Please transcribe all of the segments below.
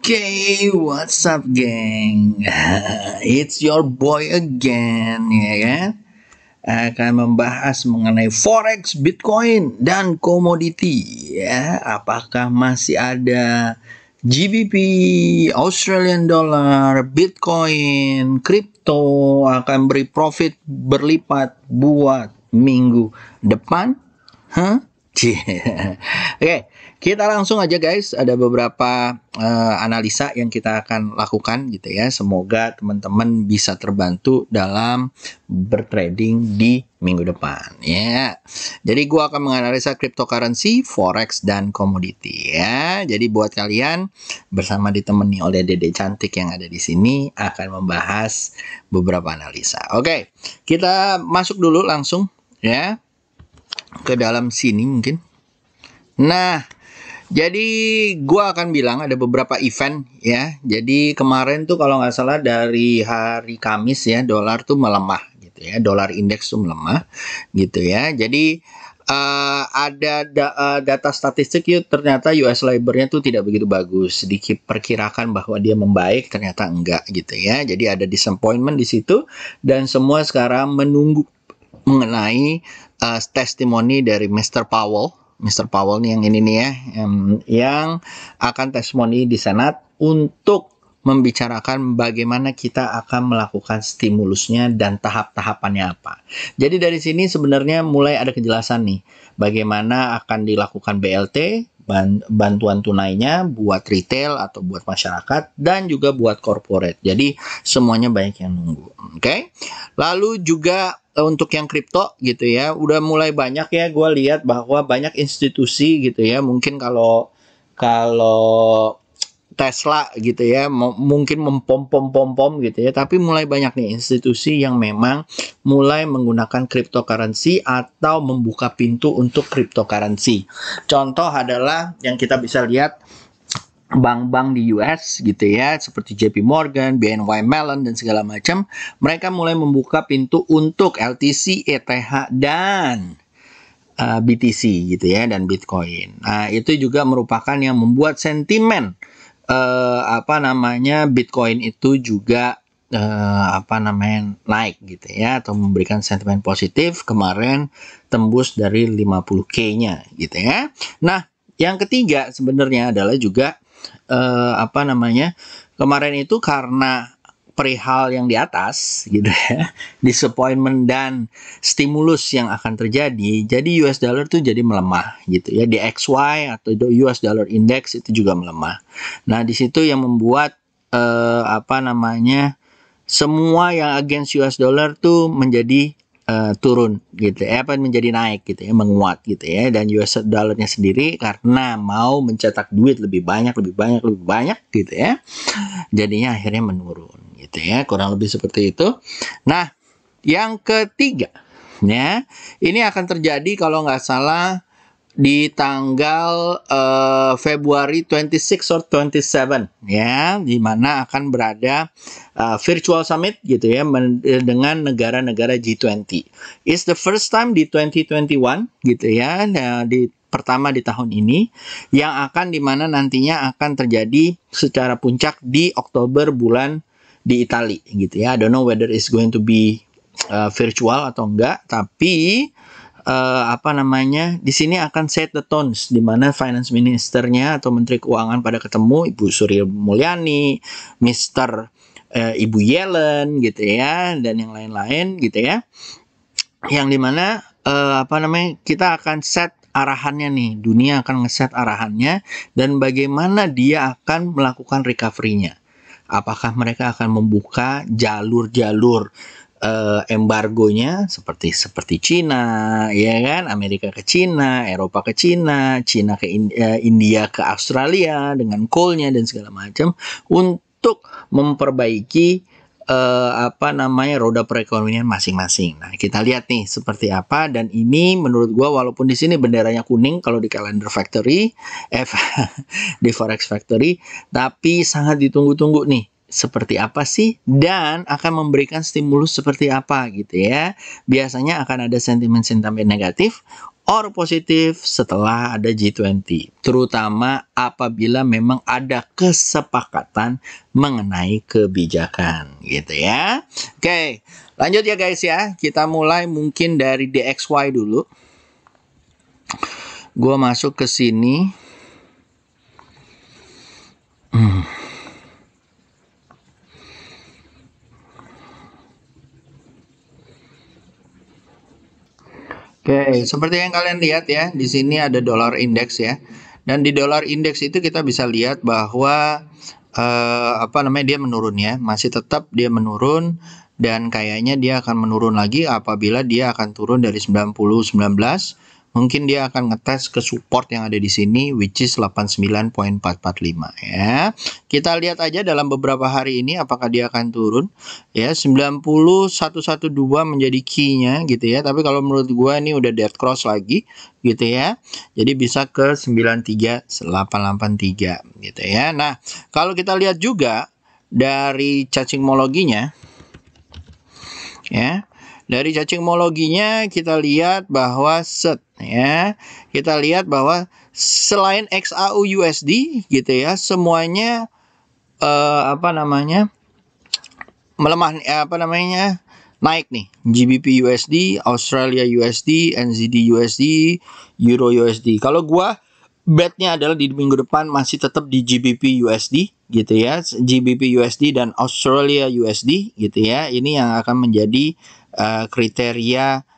Okay, what's up, geng? It's your boy again, ya kan? Akan membahas mengenai forex, Bitcoin, dan komoditi. Ya, apakah masih ada GBP, Australian Dollar, Bitcoin, kripto akan beri profit berlipat buat minggu depan? Hah? Oke, kita langsung aja guys. Ada beberapa analisa yang kita akan lakukan gitu ya. Semoga teman-teman bisa terbantu dalam bertrading di minggu depan ya. Jadi gua akan menganalisa cryptocurrency, forex, dan komoditi ya. Jadi buat kalian bersama ditemani oleh Dede cantik yang ada di sini akan membahas beberapa analisa. Oke, kita masuk dulu langsung ya ke dalam sini mungkin. Nah, jadi gua akan bilang ada beberapa event ya. Jadi kemarin tuh kalau nggak salah dari hari Kamis ya, dolar tuh melemah gitu ya. Dolar indeks tuh melemah gitu ya. Jadi ada data statistik yuk, ternyata US labor-nya tuh tidak begitu bagus. Diperkirakan bahwa dia membaik, ternyata enggak gitu ya. Jadi ada disappointment di situ dan semua sekarang menunggu mengenai testimoni dari Mr. Powell. Mr. Powell nih yang ini nih ya, yang akan testimoni di Senat untuk membicarakan bagaimana kita akan melakukan stimulusnya dan tahap-tahapannya apa. Jadi dari sini sebenarnya mulai ada kejelasan nih, bagaimana akan dilakukan BLT, bantuan tunainya buat retail atau buat masyarakat dan juga buat corporate. Jadi semuanya banyak yang nunggu. Oke. Lalu juga untuk yang kripto gitu ya, udah mulai banyak ya, gue lihat bahwa banyak institusi gitu ya, mungkin kalau Tesla gitu ya, mungkin mempom gitu ya, tapi mulai banyak nih institusi yang memang mulai menggunakan cryptocurrency atau membuka pintu untuk cryptocurrency. Contoh adalah yang kita bisa lihat bank-bank di US gitu ya, seperti JP Morgan, BNY Mellon dan segala macam, mereka mulai membuka pintu untuk LTC, ETH dan BTC gitu ya, dan Bitcoin. Nah, itu juga merupakan yang membuat sentimen Bitcoin itu juga naik gitu ya, atau memberikan sentimen positif. Kemarin tembus dari 50K-nya gitu ya. Nah, yang ketiga sebenarnya adalah juga kemarin itu karena perihal yang di atas gitu ya, disappointment dan stimulus yang akan terjadi, jadi US dollar tuh jadi melemah gitu ya, di XY atau US dollar index itu juga melemah. Nah, di situ yang membuat semua yang against US dollar tuh menjadi turun gitu ya, menjadi naik gitu ya, menguat gitu ya, dan US dollarnya sendiri karena mau mencetak duit lebih banyak gitu ya, jadinya akhirnya menurun gitu ya, kurang lebih seperti itu. Nah, yang ketiga ya, ini akan terjadi kalau nggak salah di tanggal Februari 26 or 27 ya, di mana akan berada virtual summit gitu ya, dengan negara-negara G20. It's the first time di 2021 gitu ya, pertama di tahun ini, yang akan dimana nantinya akan terjadi secara puncak di Oktober bulan di Italia gitu ya. I don't know whether it's going to be virtual atau enggak, tapi di sini akan set the tones, di mana finance ministernya atau menteri keuangan pada ketemu, Ibu Sri Mulyani, Ibu Yellen gitu ya, dan yang lain-lain gitu ya, yang dimana kita akan set arahannya nih, dunia akan ngeset arahannya dan bagaimana dia akan melakukan recovery-nya. Apakah mereka akan membuka jalur-jalur embargonya seperti Cina, ya kan, Amerika ke Cina, Eropa ke Cina, Cina ke India ke Australia dengan coal-nya dan segala macam, untuk memperbaiki roda perekonomian masing-masing. Nah, kita lihat nih seperti apa, dan ini menurut gua walaupun di sini benderanya kuning kalau di Calendar Factory, di Forex Factory, tapi sangat ditunggu-tunggu nih seperti apa sih dan akan memberikan stimulus seperti apa gitu ya. Biasanya akan ada sentimen-sentimen negatif or positif setelah ada G20, terutama apabila memang ada kesepakatan mengenai kebijakan gitu ya. Oke, lanjut ya guys ya. Kita mulai mungkin dari DXY dulu. Gua masuk ke sini. Oke, seperti yang kalian lihat ya, di sini ada dollar index ya. Dan di dollar index itu kita bisa lihat bahwa dia menurun ya, masih tetap dia menurun dan kayaknya dia akan menurun lagi apabila dia akan turun dari 90-19. Mungkin dia akan ngetes ke support yang ada di sini, which is 89.445 ya. Kita lihat aja dalam beberapa hari ini apakah dia akan turun ya. 90.112 menjadi key-nya gitu ya, tapi kalau menurut gua ini udah dead cross lagi gitu ya, jadi bisa ke 93.883 gitu ya. Nah, kalau kita lihat juga dari cacingmologinya ya, dari cacingmologinya kita lihat bahwa kita lihat bahwa selain XAU USD gitu ya, semuanya melemah, naik nih. GBP USD, Australia USD, NZD USD, Euro USD. Kalau gua betnya adalah di minggu depan masih tetap di GBP USD gitu ya. GBP USD dan Australia USD gitu ya. Ini yang akan menjadi kriteria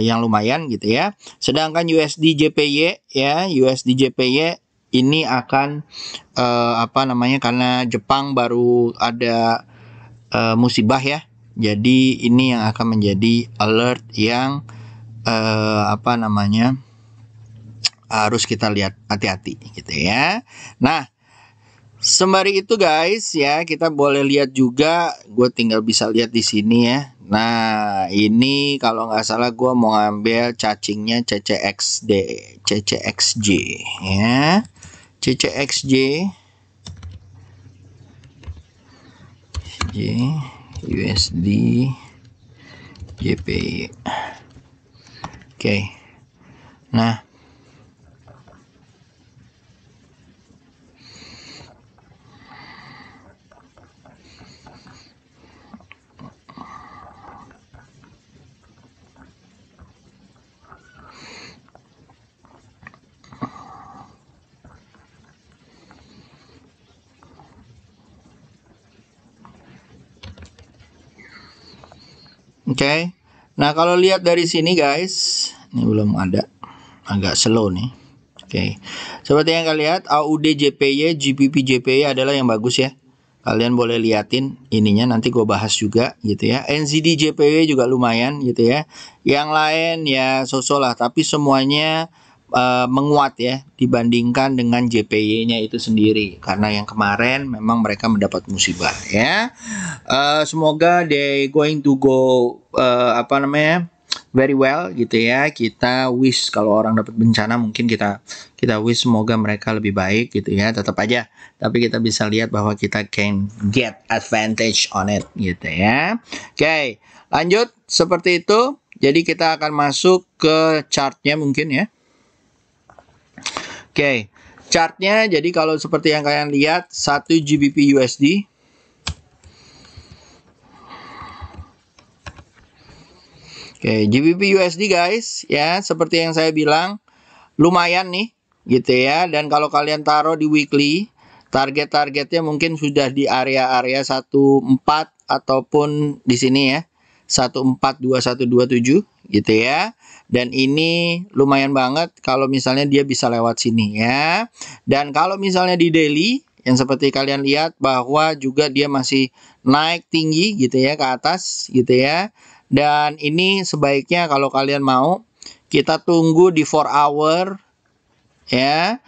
yang lumayan gitu ya. Sedangkan USD JPY ya, USD JPY ini akan karena Jepang baru ada musibah ya. Jadi ini yang akan menjadi alert yang harus kita lihat hati-hati gitu ya. Nah, sembari itu guys ya, kita boleh lihat juga, gue tinggal bisa lihat di sini ya. Nah, ini kalau nggak salah gue mau ngambil cacingnya CCXJ ya. CCXJ USD JPY. Oke. Nah, oke. Nah, kalau lihat dari sini guys, ini belum ada, agak slow nih. Oke. Seperti yang kalian lihat, AUD JPY, GBP JPY adalah yang bagus ya. Kalian boleh liatin ininya, nanti gue bahas juga gitu ya. NZD JPY juga lumayan gitu ya. Yang lain ya so-so lah, tapi semuanya menguat ya dibandingkan dengan JPY-nya itu sendiri, karena yang kemarin memang mereka mendapat musibah ya. Semoga they going to go very well gitu ya. Kita wish kalau orang dapat bencana, mungkin kita wish semoga mereka lebih baik gitu ya. Tetap aja, tapi kita bisa lihat bahwa kita can get advantage on it gitu ya. Oke, lanjut seperti itu. Jadi kita akan masuk ke chartnya mungkin ya. Oke, chartnya jadi kalau seperti yang kalian lihat, 1 GBP USD. Oke, GBP USD guys ya, seperti yang saya bilang lumayan nih gitu ya. Dan kalau kalian taruh di weekly, target-targetnya mungkin sudah di area-area 14 ataupun di sini ya, 142127 gitu ya. Dan ini lumayan banget kalau misalnya dia bisa lewat sini ya. Dan kalau misalnya di daily yang seperti kalian lihat bahwa juga dia masih naik tinggi gitu ya ke atas gitu ya. Dan ini sebaiknya kalau kalian mau kita tunggu di 4 hour ya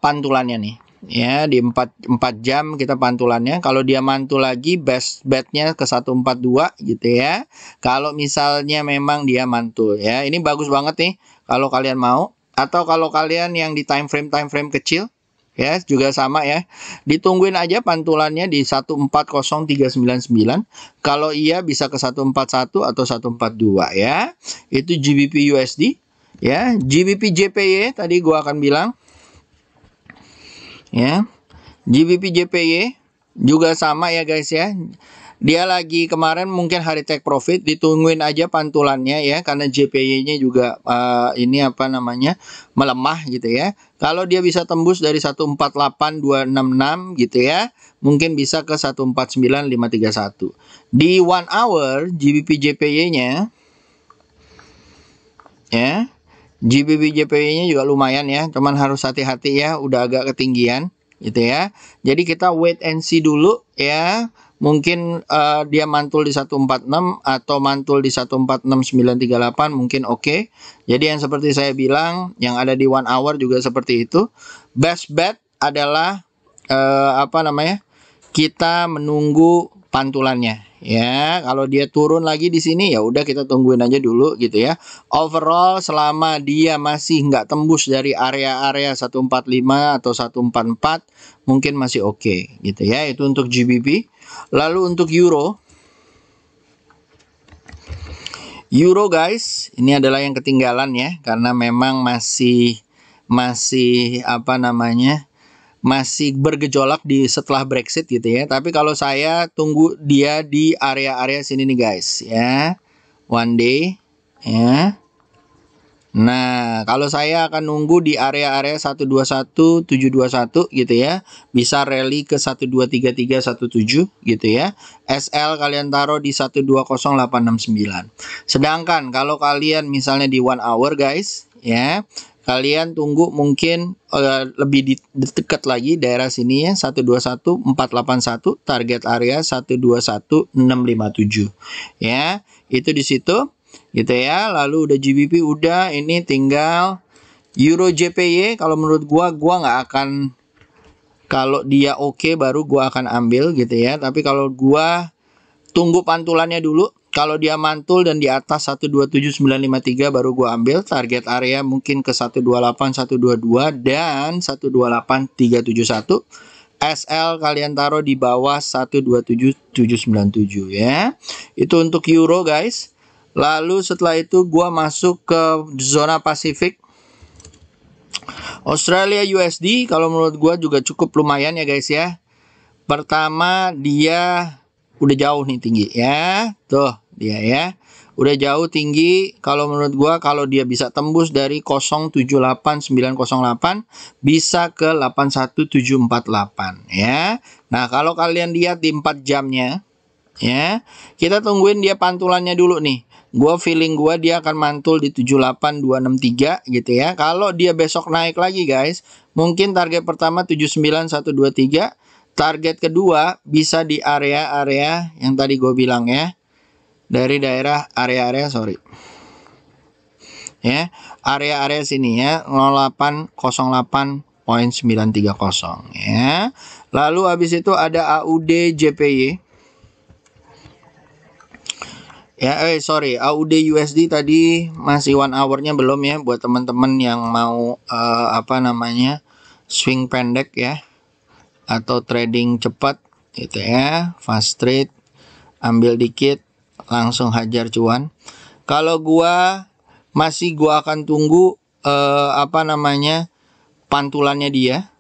pantulannya nih. Ya, di 4 jam kita pantulannya. Kalau dia mantul lagi, best bet-nya ke 142 gitu ya. Kalau misalnya memang dia mantul ya. Ini bagus banget nih kalau kalian mau, atau kalau kalian yang di time frame kecil ya, juga sama ya. Ditungguin aja pantulannya di 140399. Kalau iya bisa ke 141 atau 142 ya. Itu GBP USD ya. GBP JPY tadi gua akan bilang ya. GBP JPY juga sama ya guys ya. Dia lagi kemarin mungkin hari take profit, ditungguin aja pantulannya ya, karena JPY-nya juga ini apa namanya melemah gitu ya. Kalau dia bisa tembus dari 148266 gitu ya, mungkin bisa ke 149531. Di 1 hour GBP JPY-nya ya, GBP JPY-nya juga lumayan ya, cuman harus hati-hati ya, udah agak ketinggian gitu ya. Jadi kita wait and see dulu ya. Mungkin dia mantul di 146 atau mantul di 146938 mungkin oke. Jadi yang seperti saya bilang, yang ada di 1 hour juga seperti itu. Best bet adalah apa namanya? Kita menunggu pantulannya ya. Kalau dia turun lagi di sini ya udah kita tungguin aja dulu gitu ya. Overall selama dia masih nggak tembus dari area-area 145 atau 144 mungkin masih oke gitu ya. Itu untuk GBP. Lalu untuk Euro guys, ini adalah yang ketinggalan ya, karena memang masih apa namanya, masih bergejolak di setelah Brexit gitu ya. Tapi kalau saya tunggu dia di area-area sini nih guys ya, one day ya. Nah, kalau saya akan nunggu di area-area 121721 gitu ya. Bisa rally ke 123317 gitu ya. SL kalian taruh di 120869. Sedangkan kalau kalian misalnya di 1 hour guys ya, kalian tunggu mungkin lebih dekat lagi daerah sini ya, 121481, target area 121657 ya. Itu di situ gitu ya. Lalu udah GBP udah, ini tinggal Euro JPY. Kalau menurut gua nggak akan, kalau dia oke baru gua akan ambil gitu ya. Tapi kalau gua tunggu pantulannya dulu. Kalau dia mantul dan di atas 127953 baru gua ambil. Target area mungkin ke 128122 dan 128371. SL kalian taruh di bawah 127797 ya. Itu untuk Euro guys. Lalu setelah itu gua masuk ke zona Pasifik. Australia USD kalau menurut gua juga cukup lumayan ya guys ya. Pertama dia udah jauh nih tinggi ya. Tuh dia ya. Udah jauh tinggi. Kalau menurut gua kalau dia bisa tembus dari 078908 bisa ke 81748 ya. Nah, kalau kalian lihat di 4 jamnya ya, kita tungguin dia pantulannya dulu nih. Gua feeling gua dia akan mantul di 78263 gitu ya. Kalau dia besok naik lagi guys, mungkin target pertama 79123, target kedua bisa di area-area yang tadi gue bilang ya. Dari daerah area-area ya, area-area sini ya, 0808.930 ya. Lalu habis itu ada AUD JPY. Ya, AUD USD tadi masih 1 hour-nya belum ya, buat teman-teman yang mau apa namanya, swing pendek ya, atau trading cepat gitu ya, fast trade, ambil dikit langsung hajar cuan. Kalau gua akan tunggu apa namanya, pantulannya dia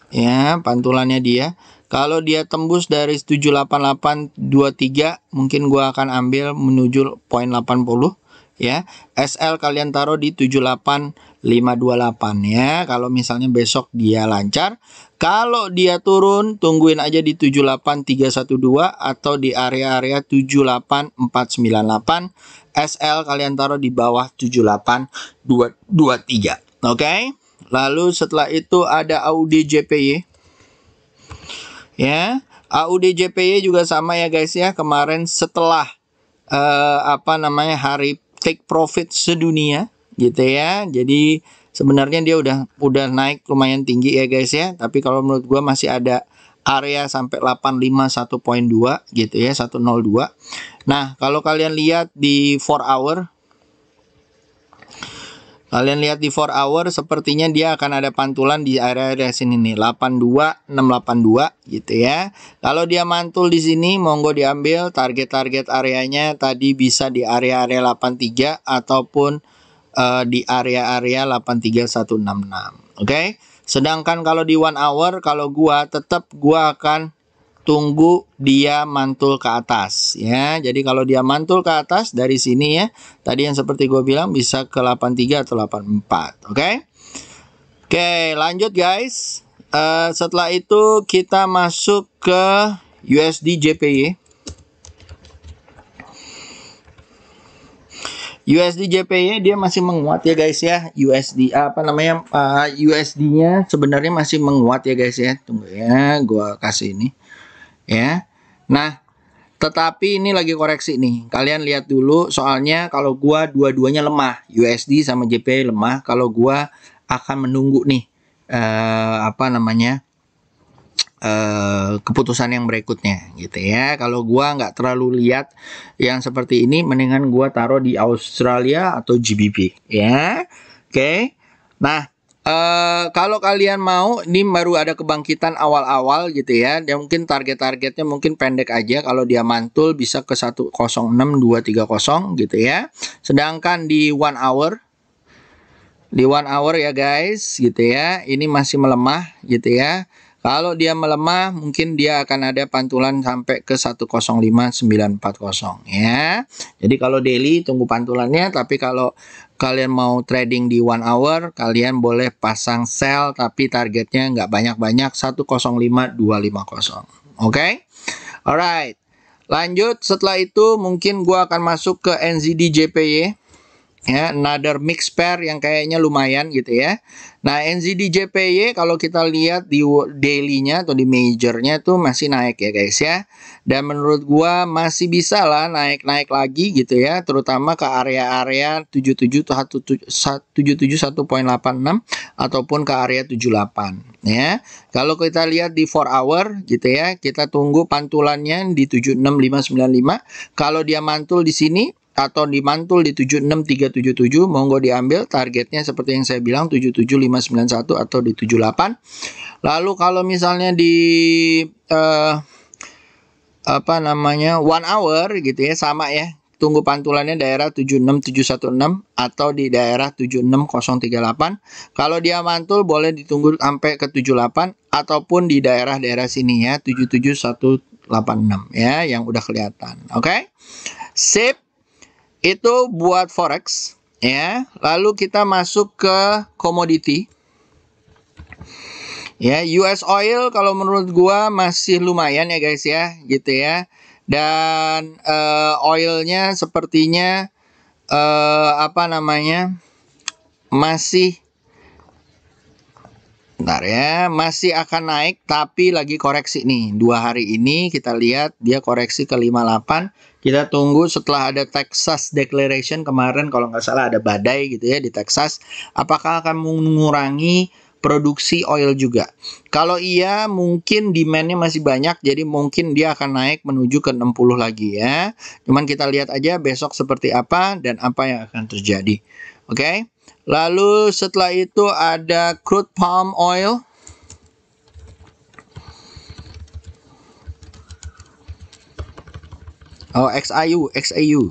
ya, pantulannya dia. Kalau dia tembus dari 78823 mungkin gua akan ambil menuju poin 80 ya. SL kalian taruh di 78528 ya. Kalau misalnya besok dia lancar. Kalau dia turun tungguin aja di 78312 atau di area-area 78498. SL kalian taruh di bawah 78223. Oke. Lalu setelah itu ada AUD JPY. Ya, AUD JPY juga sama ya guys ya. Kemarin setelah apa namanya, hari take profit sedunia gitu ya. Jadi sebenarnya dia udah naik lumayan tinggi ya guys ya. Tapi kalau menurut gua masih ada area sampai 851.2 gitu ya, 102. Nah, kalau kalian lihat di 4 hour Kalian lihat di 4 hour sepertinya dia akan ada pantulan di area-area sini nih, 82682 gitu ya. Kalau dia mantul di sini monggo diambil. Target-target areanya tadi bisa di area-area 83 ataupun di area-area 83166. Oke. Sedangkan kalau di 1 hour, kalau gua akan tunggu dia mantul ke atas ya. Jadi kalau dia mantul ke atas dari sini ya, tadi yang seperti gue bilang bisa ke 83 atau 84. Oke. Oke, lanjut guys. Setelah itu kita masuk ke USD JPY. USD JPY dia masih menguat ya guys ya. USD USD-nya sebenarnya masih menguat ya guys ya. Tunggu ya, gua kasih ini ya. Nah, tetapi ini lagi koreksi nih. Kalian lihat dulu soalnya kalau gua dua-duanya lemah. USD sama JPY lemah. Kalau gua akan menunggu nih keputusan yang berikutnya gitu ya. Kalau gua nggak terlalu lihat yang seperti ini, mendingan gua taruh di Australia atau GBP ya. Oke. Nah, kalau kalian mau, ini baru ada kebangkitan awal-awal gitu ya. Dia mungkin target-targetnya mungkin pendek aja. Kalau dia mantul bisa ke 106230 gitu ya. Sedangkan di 1 hour, ya guys gitu ya, ini masih melemah gitu ya. Kalau dia melemah mungkin dia akan ada pantulan sampai ke 105940 ya. Jadi kalau daily tunggu pantulannya, tapi kalau kalian mau trading di 1 hour, kalian boleh pasang sell tapi targetnya nggak banyak-banyak, 105250. Oke. Alright. Lanjut, setelah itu mungkin gua akan masuk ke NZD JPY. Ya, another mix pair yang kayaknya lumayan gitu ya. Nah, NZD JPY kalau kita lihat di daily-nya atau di major-nya tuh masih naik ya guys ya. Dan menurut gua masih bisa lah naik-naik lagi gitu ya, terutama ke area-area 77.1.86 ataupun ke area 78 ya. Kalau kita lihat di 4 hour gitu ya, kita tunggu pantulannya di 76595. Kalau dia mantul di sini atau dimantul di 76377, monggo diambil. Targetnya seperti yang saya bilang 77591 atau di 78. Lalu kalau misalnya di 1 hour gitu ya, sama ya, tunggu pantulannya daerah 76716 atau di daerah 76038. Kalau dia mantul boleh ditunggu sampai ke 78 ataupun di daerah-daerah sini ya, 77186 ya, yang udah kelihatan. Oke. Sip. Itu buat forex ya. Lalu kita masuk ke komoditi. Ya, US oil kalau menurut gua masih lumayan ya guys ya, gitu ya. Dan oilnya sepertinya masih bentar ya, masih akan naik tapi lagi koreksi nih. 2 hari ini kita lihat dia koreksi ke 58. Kita tunggu setelah ada Texas Declaration kemarin, kalau nggak salah ada badai gitu ya di Texas. Apakah akan mengurangi produksi oil juga? Kalau iya, mungkin demand-nya masih banyak, jadi mungkin dia akan naik menuju ke 60 lagi ya. Cuman kita lihat aja besok seperti apa dan apa yang akan terjadi. Oke. Lalu setelah itu ada crude palm oil. Oh, XIU,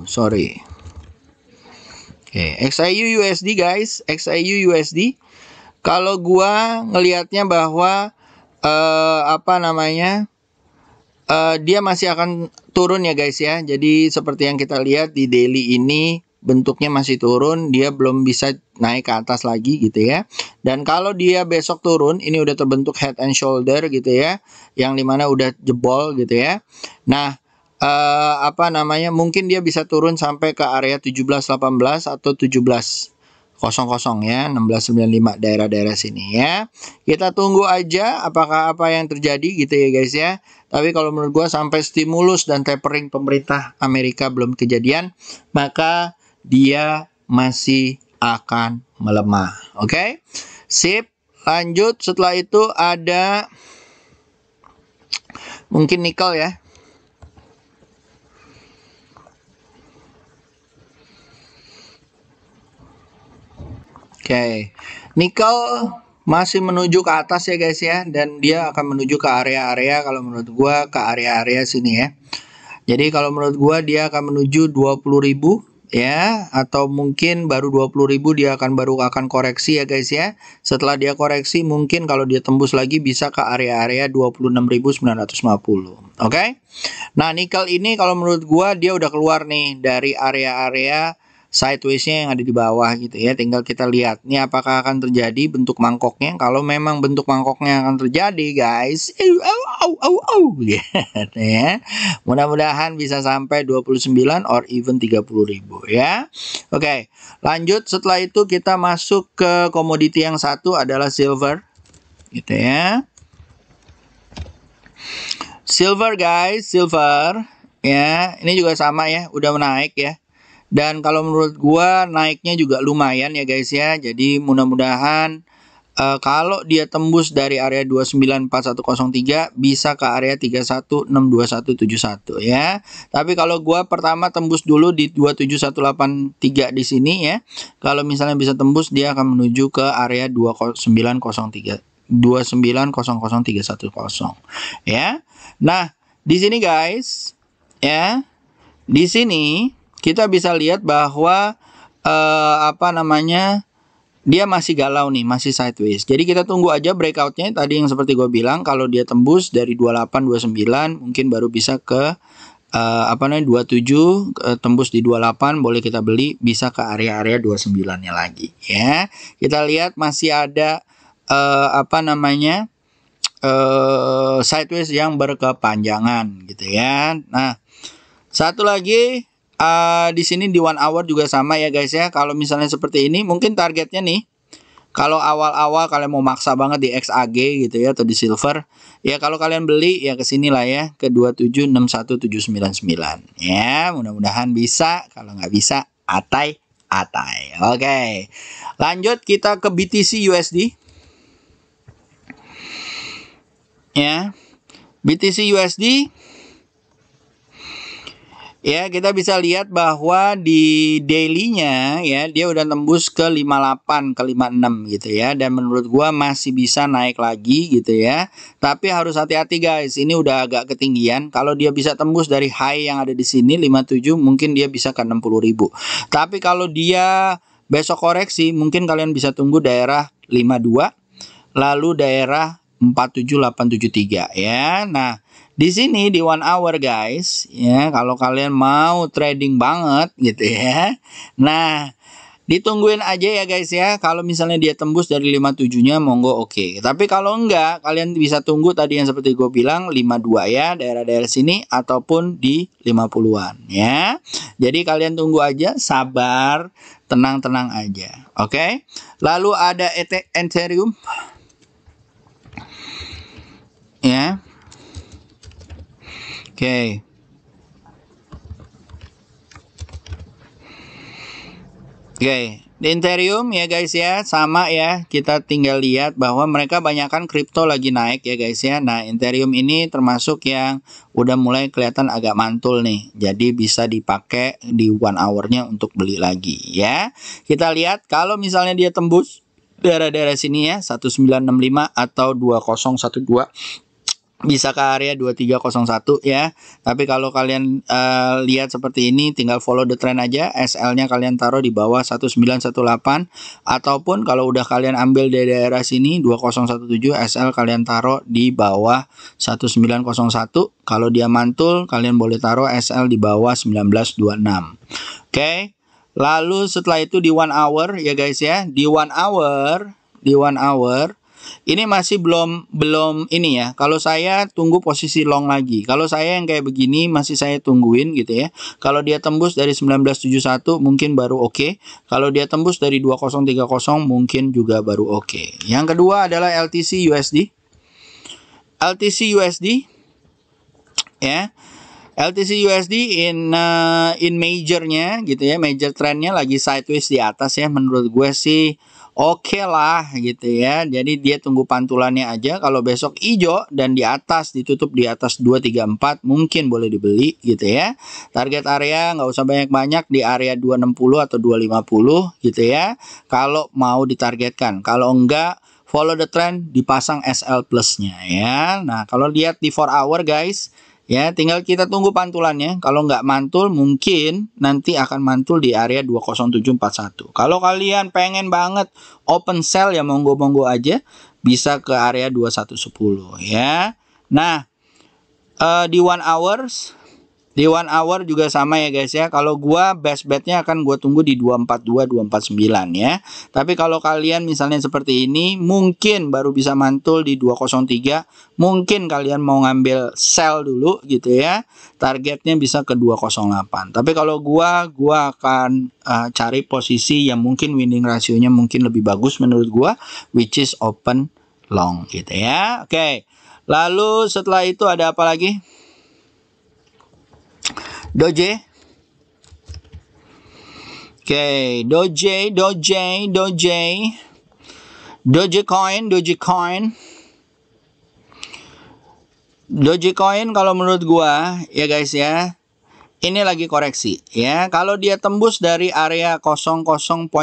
sorry. Oke, XIU USD guys, XIU USD. Kalau gua ngelihatnya bahwa dia masih akan turun ya guys ya. Jadi seperti yang kita lihat di daily ini bentuknya masih turun, dia belum bisa naik ke atas lagi gitu ya. Dan kalau dia besok turun, ini udah terbentuk head and shoulder gitu ya, yang dimana udah jebol gitu ya. Nah, mungkin dia bisa turun sampai ke area 1718 atau 1700 ya, 1695 daerah-daerah sini ya. Kita tunggu aja apakah apa yang terjadi gitu ya guys ya. Tapi kalau menurut gua sampai stimulus dan tapering pemerintah Amerika belum kejadian, maka dia masih akan melemah. Oke. Sip. Lanjut, setelah itu ada mungkin nikel ya. Oke, nikel masih menuju ke atas ya guys ya, dan dia akan menuju ke area-area, kalau menurut gua ke area-area sini ya. Jadi kalau menurut gua dia akan menuju 20.000 ya, atau mungkin baru 20.000 dia baru akan koreksi ya guys ya. Setelah dia koreksi mungkin kalau dia tembus lagi bisa ke area-area 26.950. Oke. Nah, nikel ini kalau menurut gua dia udah keluar nih dari area-area sideways-nya yang ada di bawah gitu ya. Tinggal kita lihat nih apakah akan terjadi bentuk mangkoknya. Kalau memang bentuk mangkoknya akan terjadi, guys, gitu ya. Mudah-mudahan bisa sampai 29 or even 30.000 ya. Oke, lanjut. Setelah itu kita masuk ke komoditi yang satu adalah silver gitu ya. Silver guys, silver ya. Ini juga sama ya, udah menaik ya. Dan kalau menurut gua naiknya juga lumayan ya guys ya. Jadi mudah-mudahan kalau dia tembus dari area 294103 bisa ke area 3162.171 ya. Tapi kalau gua pertama tembus dulu di 27183 di sini ya. Kalau misalnya bisa tembus dia akan menuju ke area 2903 2900310 ya. Nah, di sini guys ya. Di sini kita bisa lihat bahwa dia masih galau nih, masih sideways. Jadi kita tunggu aja breakoutnya. Tadi yang seperti gue bilang, kalau dia tembus dari 2829 mungkin baru bisa ke 27, tembus di 28 boleh kita beli, bisa ke area-area 29-nya lagi ya. Kita lihat masih ada sideways yang berkepanjangan gitu ya. Nah, satu lagi di sini di 1 hour juga sama ya guys ya. Kalau misalnya seperti ini mungkin targetnya nih, kalau awal-awal kalian mau maksa banget di XAG gitu ya, atau di silver ya, kalau kalian beli ya ke sini lah ya, ke 2761799 ya. Mudah-mudahan bisa, kalau nggak bisa atai. Oke, lanjut kita ke BTC USD ya. BTC USD ya, kita bisa lihat bahwa di daily-nya ya, dia udah tembus ke 58, ke 56 gitu ya. Dan menurut gua masih bisa naik lagi gitu ya. Tapi harus hati-hati guys, ini udah agak ketinggian. Kalau dia bisa tembus dari high yang ada di sini 57, mungkin dia bisa ke 60.000. Tapi kalau dia besok koreksi, mungkin kalian bisa tunggu daerah 52, lalu daerah 47873 ya. Nah, di sini di 1 hour guys ya, kalau kalian mau trading banget gitu ya. Nah, ditungguin aja ya guys ya. Kalau misalnya dia tembus dari 57-nya monggo oke. Tapi kalau enggak, kalian bisa tunggu tadi yang seperti gue bilang 52 ya, daerah-daerah sini ataupun di 50-an ya. Jadi kalian tunggu aja, sabar, tenang-tenang aja. Oke. Lalu ada Ethereum ya. Oke. Oke, di Ethereum ya guys ya, sama ya. Kita tinggal lihat bahwa mereka banyakkan kripto lagi naik ya guys ya. Nah, Ethereum ini termasuk yang udah mulai kelihatan agak mantul nih. Jadi bisa dipakai di 1 hour-nya untuk beli lagi ya. Kita lihat kalau misalnya dia tembus daerah-daerah sini ya, 1965 atau 2012, bisa ke area 2301 ya. Tapi kalau kalian lihat seperti ini, tinggal follow the trend aja. SL-nya kalian taruh di bawah 1918, ataupun kalau udah kalian ambil dari daerah sini 2017, SL kalian taruh di bawah 1901. Kalau dia mantul, kalian boleh taruh SL di bawah 1926. Oke. Lalu setelah itu di 1 hour ya guys ya. Di 1 hour ini masih belum ini ya. Kalau saya tunggu posisi long lagi. Kalau saya yang kayak begini masih saya tungguin gitu ya. Kalau dia tembus dari 1971 mungkin baru oke. Kalau dia tembus dari 2030 mungkin juga baru oke. Yang kedua adalah LTC USD. LTC USD ya. LTC USD in majornya gitu ya, major trendnya lagi sideways di atas ya. Menurut gue sih oke lah gitu ya. Jadi dia tunggu pantulannya aja. Kalau besok hijau dan di atas ditutup di atas 234 mungkin boleh dibeli gitu ya. Target area nggak usah banyak-banyak di area 260 atau 250 gitu ya. Kalau mau ditargetkan. Kalau enggak follow the trend dipasang SL plusnya ya. Nah, kalau lihat di 4 hour guys, ya, tinggal kita tunggu pantulannya. Kalau nggak mantul, mungkin nanti akan mantul di area 20741. Kalau kalian pengen banget open sell ya monggo-monggo aja. Bisa ke area 2110 ya. Nah, di 1 hours di 1 hour juga sama ya guys ya. Kalau gua best betnya akan gua tunggu di 242 249 ya. Tapi kalau kalian misalnya seperti ini mungkin baru bisa mantul di 203. Mungkin kalian mau ngambil sell dulu gitu ya. Targetnya bisa ke 208. Tapi kalau gua akan cari posisi yang mungkin winning rasionya mungkin lebih bagus menurut gua, which is open long gitu ya. Oke. Lalu setelah itu ada apa lagi? Doge. Oke, Dogecoin kalau menurut gua ya guys ya, ini lagi koreksi ya. Kalau dia tembus dari area 00.65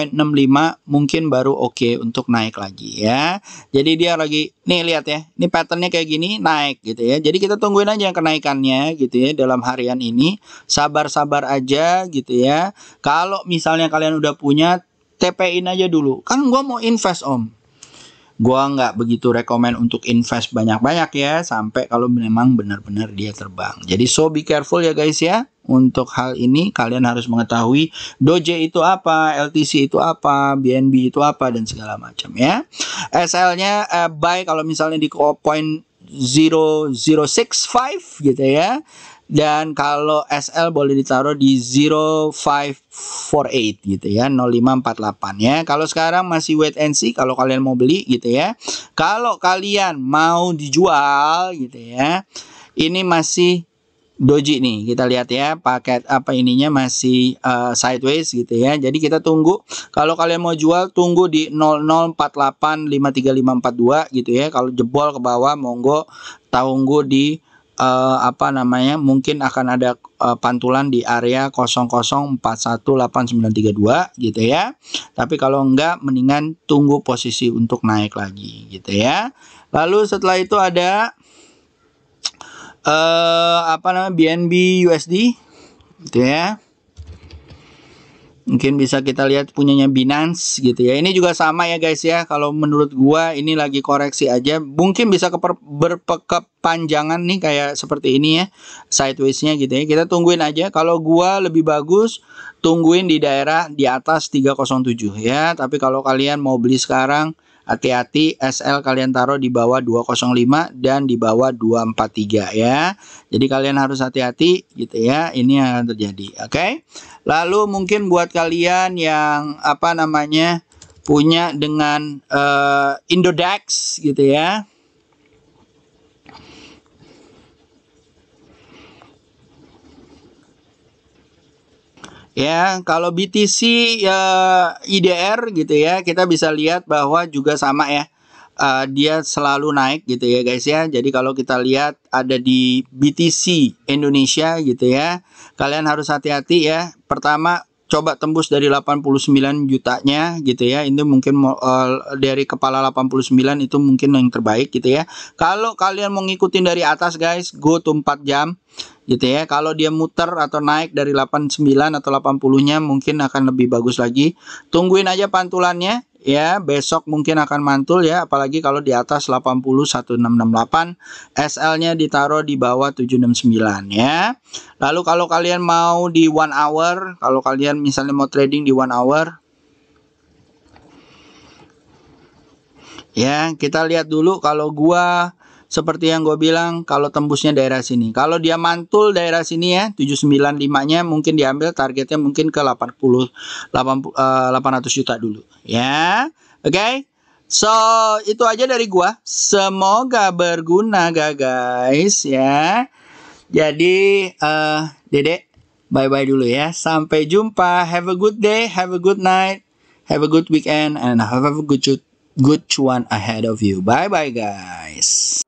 mungkin baru oke untuk naik lagi ya. Jadi dia lagi nih lihat ya. Ini patternnya kayak gini naik gitu ya. Jadi kita tungguin aja kenaikannya gitu ya dalam harian ini. Sabar-sabar aja gitu ya. Kalau misalnya kalian udah punya TP-in aja dulu. Kan gua mau invest Om. Gua nggak begitu rekomen untuk invest banyak-banyak ya, sampai kalau memang benar-benar dia terbang. Jadi so be careful ya guys ya. Untuk hal ini kalian harus mengetahui Doge itu apa, LTC itu apa, BNB itu apa dan segala macam ya. SL-nya buy kalau misalnya di 0.0065 gitu ya. Dan kalau SL boleh ditaruh di 0548 gitu ya, 0548 ya. Kalau sekarang masih wait and see kalau kalian mau beli gitu ya. Kalau kalian mau dijual gitu ya. Ini masih doji nih. Kita lihat ya, paket apa ininya masih sideways gitu ya. Jadi kita tunggu. Kalau kalian mau jual tunggu di 0048535542 gitu ya. Kalau jebol ke bawah monggo tunggu di mungkin akan ada pantulan di area 00418932 gitu ya. Tapi kalau enggak mendingan tunggu posisi untuk naik lagi gitu ya. Lalu setelah itu ada BNB USD gitu ya. Mungkin bisa kita lihat punyanya Binance gitu ya. Ini juga sama ya guys ya. Kalau menurut gua ini lagi koreksi aja. Mungkin bisa berkepanjangan nih kayak seperti ini ya. Sideways-nya gitu ya. Kita tungguin aja. Kalau gua lebih bagus tungguin di daerah di atas 307 ya. Tapi kalau kalian mau beli sekarang hati-hati, SL kalian taruh di bawah 205 dan di bawah 243 ya. Jadi kalian harus hati-hati gitu ya. Ini yang akan terjadi. Oke. Lalu mungkin buat kalian yang punya dengan Indodax gitu ya. Ya, kalau BTC IDR gitu ya, kita bisa lihat bahwa juga sama ya. Dia selalu naik gitu ya guys ya. Jadi kalau kita lihat ada di BTC Indonesia gitu ya. Kalian harus hati-hati ya. Pertama coba tembus dari 89 jutanya gitu ya. Ini mungkin dari kepala 89 itu mungkin yang terbaik gitu ya. Kalau kalian mau ngikutin dari atas guys, go to 4 jam gitu ya. Kalau dia muter atau naik dari 89 atau 80-nya mungkin akan lebih bagus lagi. Tungguin aja pantulannya ya. Besok mungkin akan mantul ya, apalagi kalau di atas 80 1668. SL-nya ditaruh di bawah 769 ya. Lalu kalau kalian mau di 1 hour, kalau kalian misalnya mau trading di 1 hour ya, kita lihat dulu. Kalau gua seperti yang gue bilang, kalau tembusnya daerah sini. Kalau dia mantul daerah sini ya, 795-nya mungkin diambil, targetnya mungkin ke 800 juta dulu. Ya, oke. So, itu aja dari gua. Semoga berguna guys ya. Jadi, Dedek, bye-bye dulu ya. Sampai jumpa. Have a good day, have a good night. Have a good weekend and have a good cuan ahead of you. Bye bye, guys.